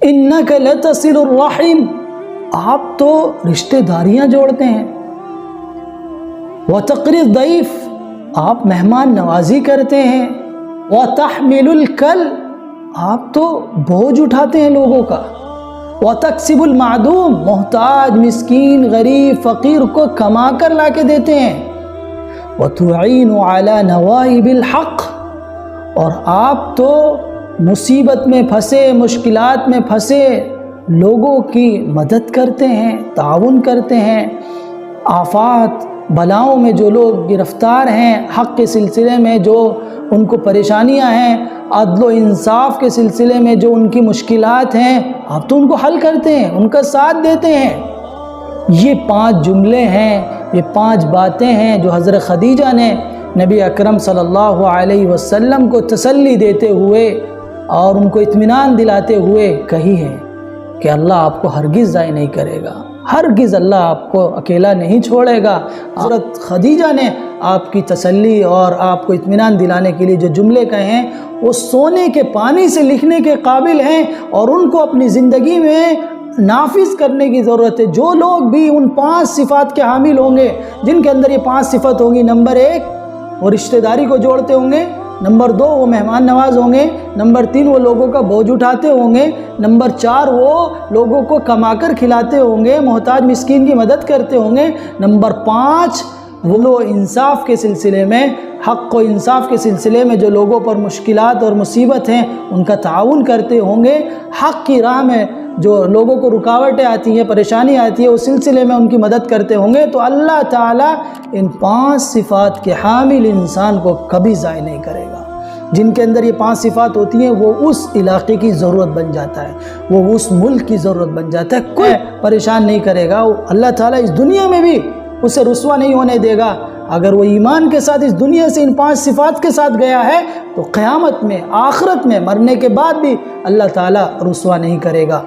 انک لتصل الرحم، آپ تو رشتہ داریاں جوڑتے ہیں، وتقری الضیف، آپ مہمان نوازی کرتے ہیں، وتحمل الکل، آپ تو بوجھ اٹھاتے ہیں لوگوں کا، وتکسب المعدوم، محتاج مسکین غریب فقیر کو کما کر لا کے دیتے ہیں، وتعین علی نوائب الحق، اور آپ تو مصیبت میں پھنسے مشکلات میں پھنسے لوگوں کی مدد کرتے ہیں، تعاون کرتے ہیں، آفات بلاؤں میں جو لوگ گرفتار ہیں، حق کے سلسلے میں جو ان کو پریشانیاں ہیں، عدل و انصاف کے سلسلے میں جو ان کی مشکلات ہیں، آپ تو ان کو حل کرتے ہیں، ان کا ساتھ دیتے ہیں۔ یہ 5 جملے ہیں، یہ 5 باتیں ہیں جو حضرت خدیجہ نے نبی اکرم صلی اللہ علیہ وسلم کو تسلی دیتے ہوئے اور ان کو اطمینان دلاتے ہوئے کہی ہے کہ اللہ آپ کو ہرگز ضائع نہیں کرے گا، ہرگز اللہ آپ کو اکیلا نہیں چھوڑے گا۔ حضرت خدیجہ نے آپ کی تسلی اور آپ کو اطمینان دلانے کے لیے جو جملے کہے ہیں وہ سونے کے پانی سے لکھنے کے قابل ہیں، اور ان کو اپنی زندگی میں نافذ کرنے کی ضرورت ہے۔ جو لوگ بھی ان 5 صفات کے حامل ہوں گے، جن کے اندر یہ 5 صفت ہوں گی، نمبر 1 وہ رشتہ داری کو جوڑتے ہوں گے، نمبر 2 وہ مہمان نواز ہوں گے، نمبر 3 وہ لوگوں کا بوجھ اٹھاتے ہوں گے، نمبر 4 وہ لوگوں کو کما کر کھلاتے ہوں گے، محتاج مسکین کی مدد کرتے ہوں گے، نمبر 5 وہ انصاف کے سلسلے میں، حق و انصاف کے سلسلے میں جو لوگوں پر مشکلات اور مصیبت ہیں ان کا تعاون کرتے ہوں گے، حق کی راہ میں جو لوگوں کو رکاوٹیں آتی ہیں، پریشانی آتی ہے، اس سلسلے میں ان کی مدد کرتے ہوں گے، تو اللہ تعالیٰ ان 5 صفات کے حامل انسان کو کبھی ضائع نہیں کرے گا۔ جن کے اندر یہ 5 صفات ہوتی ہیں وہ اس علاقے کی ضرورت بن جاتا ہے، وہ اس ملک کی ضرورت بن جاتا ہے، کوئی پریشان نہیں کرے گا۔ اللہ تعالیٰ اس دنیا میں بھی اسے رسوا نہیں ہونے دے گا۔ اگر وہ ایمان کے ساتھ اس دنیا سے ان 5 صفات کے ساتھ گیا ہے تو قیامت میں، آخرت میں، مرنے کے بعد بھی اللہ تعالیٰ رسوا نہیں کرے گا۔